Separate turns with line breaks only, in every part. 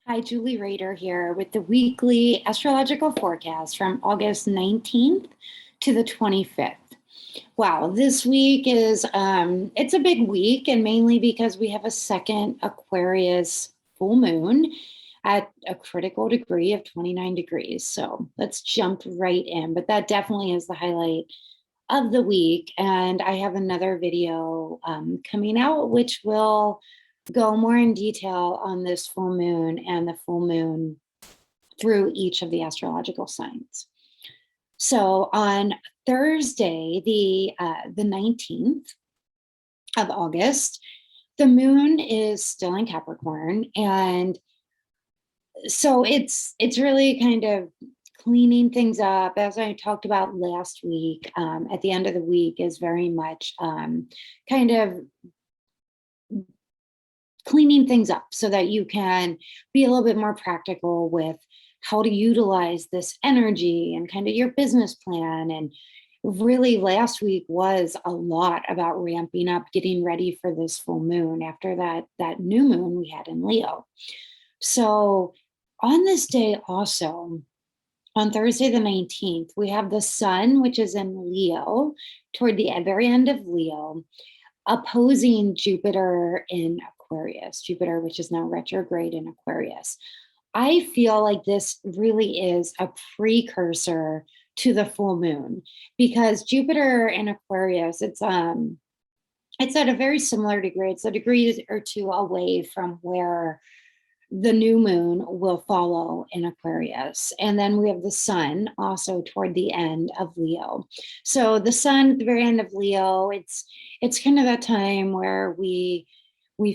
Hi, Julie Rader here with the weekly astrological forecast from August 19th to the 25th. Wow, this week is it's a big week, and mainly because we have a second Aquarius full moon at a critical degree of 29 degrees. So let's jump right in. But that definitely is the highlight of the week. And I have another video coming out, which will go more in detail on this full moon and the full moon through each of the astrological signs. So on Thursday, the 19th of August, the moon is still in Capricorn, and so it's really kind of cleaning things up, as I talked about last week. At the end of the week is very much kind of cleaning things up so that you can be a little bit more practical with how to utilize this energy and kind of your business plan. And really, last week was a lot about ramping up, getting ready for this full moon after that new moon we had in Leo. So on this day also, on Thursday the 19th, we have the sun, which is in Leo, toward the very end of Leo, opposing Jupiter in Aquarius, Jupiter, which is now retrograde in Aquarius. I feel like this really is a precursor to the full moon, because Jupiter in Aquarius, it's at a very similar degree. It's a degree or two away from where the new moon will follow in Aquarius. And then we have the sun also toward the end of Leo. So the sun at the very end of Leo, it's kind of that time where we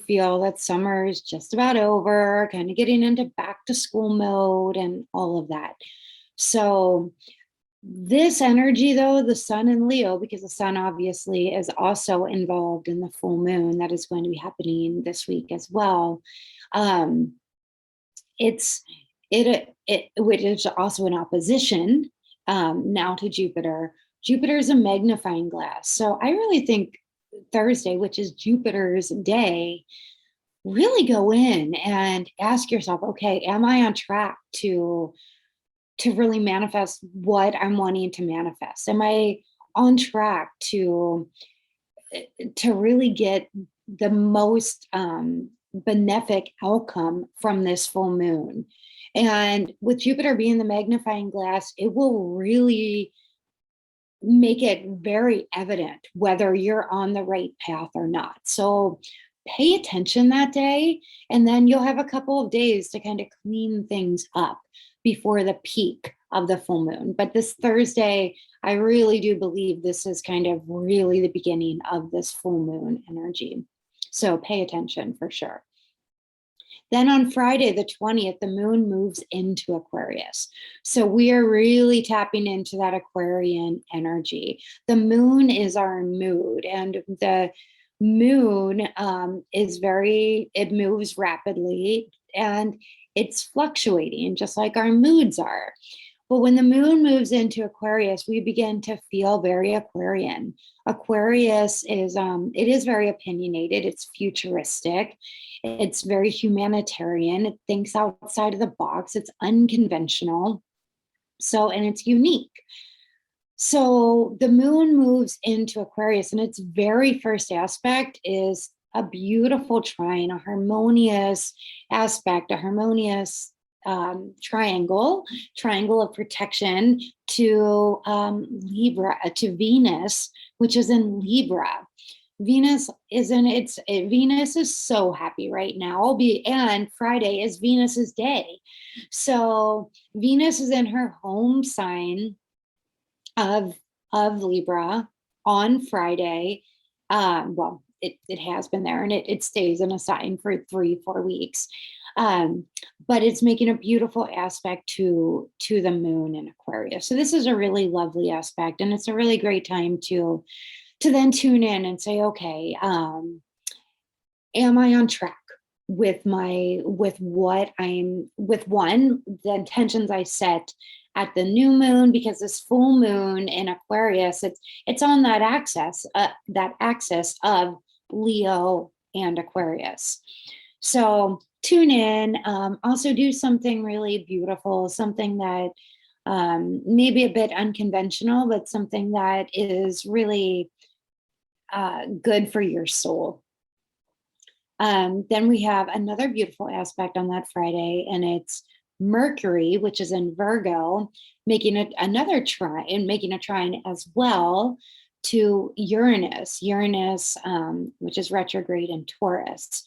feel that summer is just about over, kind of getting into back to school mode and all of that. So this energy, though, the sun in Leo, because the sun obviously is also involved in the full moon that is going to be happening this week as well. It's which is also in opposition now to Jupiter. Jupiter is a magnifying glass. So I really think Thursday, which is Jupiter's day, really go in and ask yourself, okay, am I on track to really manifest what I'm wanting to manifest? Am I on track to really get the most benefic outcome from this full moon? And with Jupiter being the magnifying glass, it will really make it very evident whether you're on the right path or not. So pay attention that day, and then you'll have a couple of days to kind of clean things up before the peak of the full moon. But this Thursday, I really do believe this is kind of really the beginning of this full moon energy. So pay attention for sure. Then on Friday, the 20th, the moon moves into Aquarius. So we are really tapping into that Aquarian energy. The moon is our mood, and the moon it moves rapidly, and it's fluctuating just like our moods are. But when the moon moves into Aquarius, we begin to feel very Aquarian. Aquarius is it is very opinionated, it's futuristic, it's very humanitarian, it thinks outside of the box, it's unconventional. So, and it's unique. So the moon moves into Aquarius, and its very first aspect is a beautiful trine, a harmonious aspect, a harmonious triangle of protection to Libra, to Venus, which is in Libra. Venus is so happy right now, and Friday is Venus's day. So Venus is in her home sign of Libra on Friday. Well, it has been there, and it stays in a sign for 3-4 weeks. But it's making a beautiful aspect to the moon in Aquarius. So this is a really lovely aspect, and it's a really great time to then tune in and say, okay, am I on track with the intentions I set at the new moon? Because this full moon in Aquarius, it's on that axis of Leo and Aquarius. So tune in. Also do something really beautiful, something that maybe a bit unconventional, but something that is really good for your soul. Then we have another beautiful aspect on that Friday, and it's Mercury, which is in Virgo, making another trine and making a trine as well to Uranus, which is retrograde in Taurus.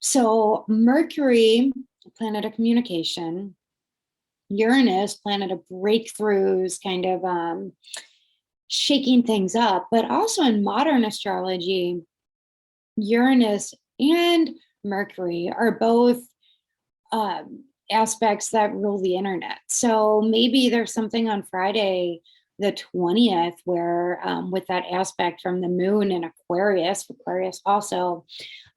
So Mercury, planet of communication, Uranus, planet of breakthroughs, kind of shaking things up, but also in modern astrology, Uranus and Mercury are both aspects that rule the internet. So maybe there's something on Friday, the 20th, where with that aspect from the moon in Aquarius also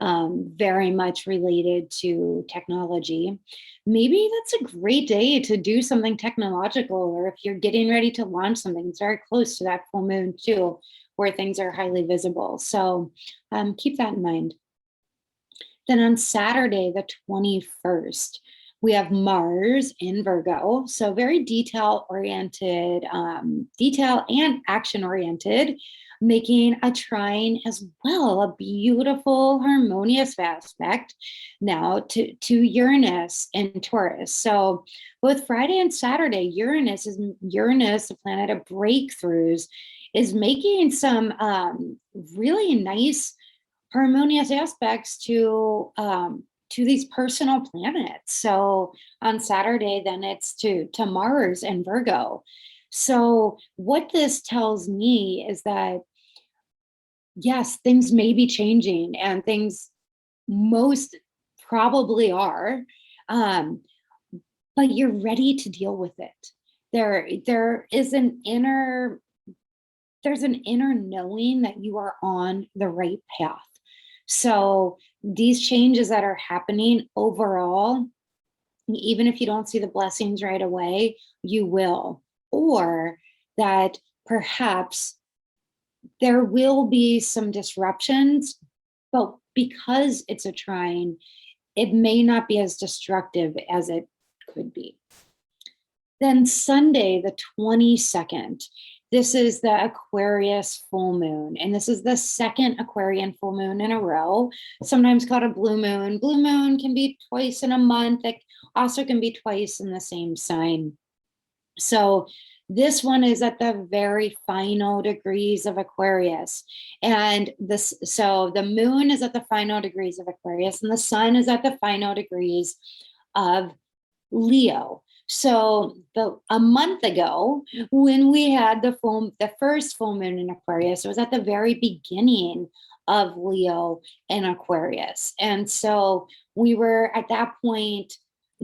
very much related to technology. Maybe that's a great day to do something technological, or if you're getting ready to launch something, it's very close to that full moon too, where things are highly visible. So keep that in mind. Then on Saturday, the 21st, we have Mars in Virgo. So very detail oriented, detail and action oriented, making a trine as well, a beautiful harmonious aspect now to Uranus and Taurus. So both Friday and Saturday, Uranus, the planet of breakthroughs, is making some really nice harmonious aspects to these personal planets. So on Saturday, then it's to Mars and Virgo. So what this tells me is that, yes, things may be changing, and things most probably are, but you're ready to deal with it. There's an inner knowing that you are on the right path. So these changes that are happening overall, even if you don't see the blessings right away, you will. Or that perhaps there will be some disruptions, but because it's a trine, it may not be as destructive as it could be. Then Sunday, the 22nd, this is the Aquarius full moon, and this is the second Aquarian full moon in a row, sometimes called a blue moon. Blue moon can be twice in a month. It also can be twice in the same sign. So this one is at the very final degrees of Aquarius. And so the moon is at the final degrees of Aquarius, and the sun is at the final degrees of Leo. So a month ago, when we had the first full moon in Aquarius, it was at the very beginning of Leo and Aquarius. And so we were at that point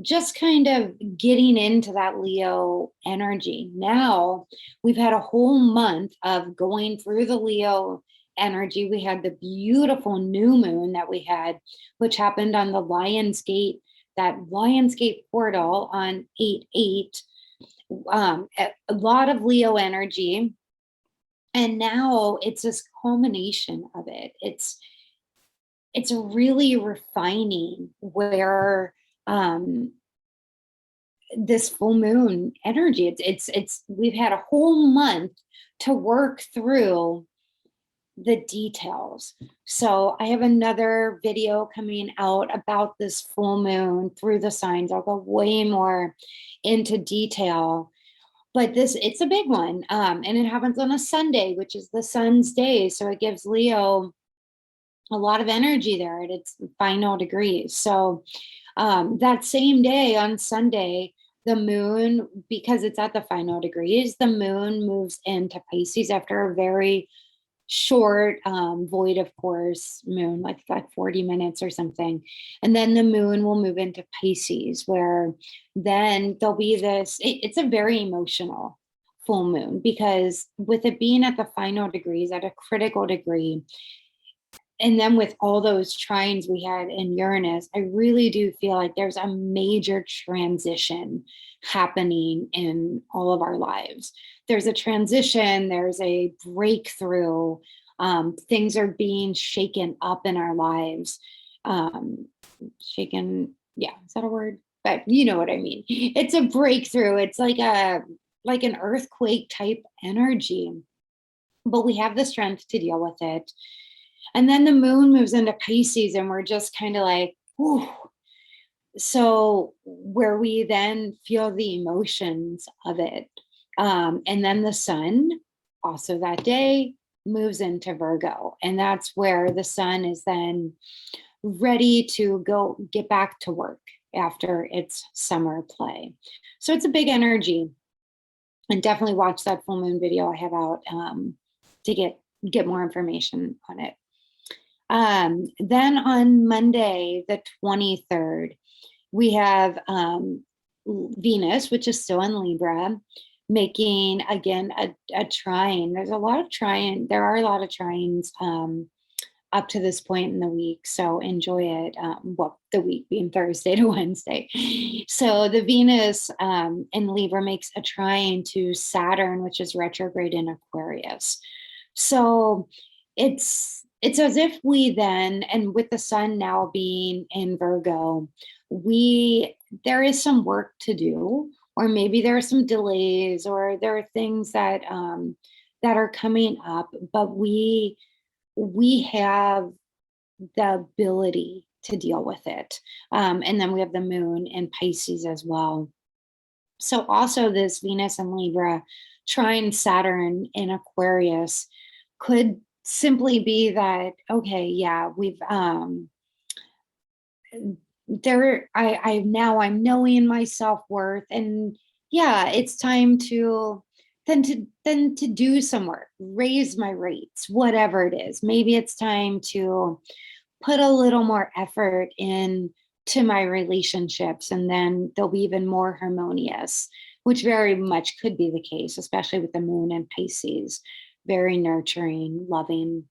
just kind of getting into that Leo energy. Now we've had a whole month of going through the Leo energy. We had the beautiful new moon that we had, which happened on the that Lionsgate portal on 8/8, a lot of Leo energy. And now it's this culmination of it. It's really refining where this full moon energy, we've had a whole month to work through the details. So I have another video coming out about this full moon through the signs. I'll go way more into detail, but it's a big one. And it happens on a Sunday, which is the sun's day. So it gives Leo a lot of energy there at its final degrees. So that same day on Sunday, the moon, because it's at the final degrees, the moon moves into Pisces after a very short void of course moon, like 40 minutes or something, and then the moon will move into Pisces, where then there'll be it's a very emotional full moon, because with it being at the final degrees, at a critical degree, and then with all those trines we had in Uranus, I really do feel like there's a major transition happening in all of our lives. There's a transition, there's a breakthrough, things are being shaken up in our lives, shaken Yeah, is that a word? But you know what I mean. It's a breakthrough. It's like an earthquake type energy, but we have the strength to deal with it. And then the moon moves into Pisces, and we're just kind of like, whew. So where we then feel the emotions of it. And then the sun, also that day, moves into Virgo. And that's where the sun is then ready to go get back to work after its summer play. So it's a big energy. And definitely watch that full moon video I have out to get more information on it. Then on Monday, the 23rd, we have Venus, which is still in Libra, making again a trine. There's a lot of trine. There are a lot of trines up to this point in the week. So enjoy it. Well, the week being Thursday to Wednesday. So the Venus in Libra makes a trine to Saturn, which is retrograde in Aquarius. So it's as if we then, and with the sun now being in Virgo, there is some work to do, or maybe there are some delays, or there are things that that are coming up, but we have the ability to deal with it. And then we have the moon in Pisces as well. So also this Venus and Libra trine Saturn in Aquarius could simply be that, okay, yeah, we've I'm knowing my self-worth, and yeah, it's time to then to do some work, raise my rates, whatever it is. Maybe it's time to put a little more effort in to my relationships, and then they'll be even more harmonious, which very much could be the case, especially with the moon and Pisces, very nurturing, loving.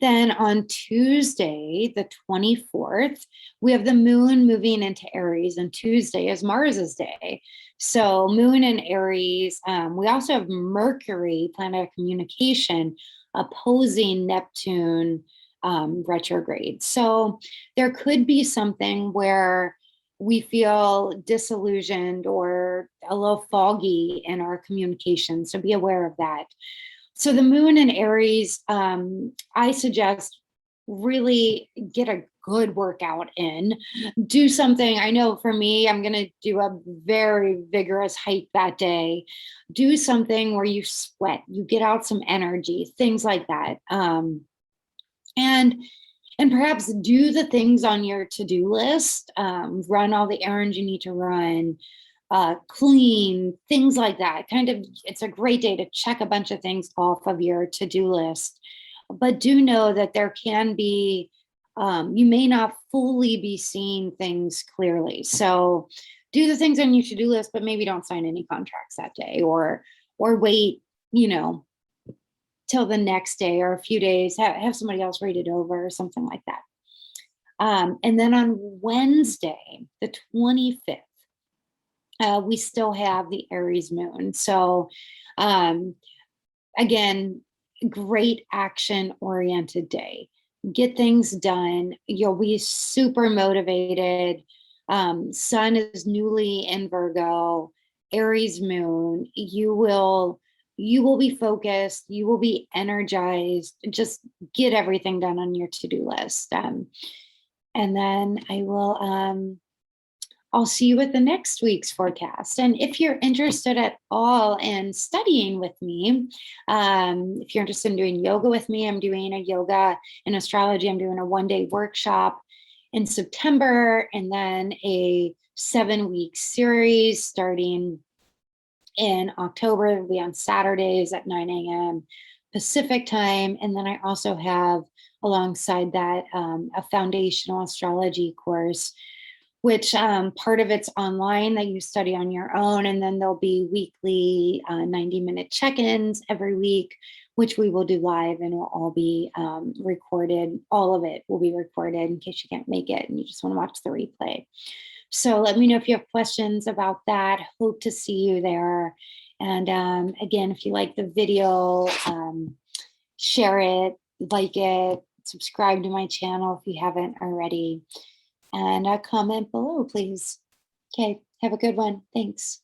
Then on Tuesday, the 24th, we have the moon moving into Aries, and Tuesday is Mars's day. So, moon in Aries. We also have Mercury, planet of communication, opposing Neptune retrograde. So, there could be something where we feel disillusioned or a little foggy in our communication. So, be aware of that. So the moon in Aries, I suggest really get a good workout in. Do something. I know for me, I'm going to do a very vigorous hike that day. Do something where you sweat, you get out some energy, things like that. And and perhaps do the things on your to-do list, run all the errands you need to run, clean, things like that. Kind of, it's a great day to check a bunch of things off of your to-do list. But do know that there can be, you may not fully be seeing things clearly. So do the things on your to-do list, but maybe don't sign any contracts that day, or wait, till the next day or a few days, have somebody else read it over or something like that. And then on Wednesday, the 25th, we still have the Aries moon. So again, great action oriented day. Get things done. You'll be super motivated. Sun is newly in Virgo, Aries moon. You will be focused. You will be energized. Just get everything done on your to-do list. And then I'll see you with the next week's forecast. And if you're interested at all in studying with me, if you're interested in doing yoga with me, I'm doing a yoga and astrology. I'm doing a 1-day workshop in September, and then a 7-week series starting in October. It'll be on Saturdays at 9 a.m. Pacific time. And then I also have alongside that a foundational astrology course, which part of it's online that you study on your own. And then there'll be weekly 90-minute check-ins every week, which we will do live, and it'll all be recorded. All of it will be recorded in case you can't make it and you just want to watch the replay. So let me know if you have questions about that. Hope to see you there. And again, if you like the video, share it, like it, subscribe to my channel if you haven't already. and comment below, please. Okay, have a good one. Thanks.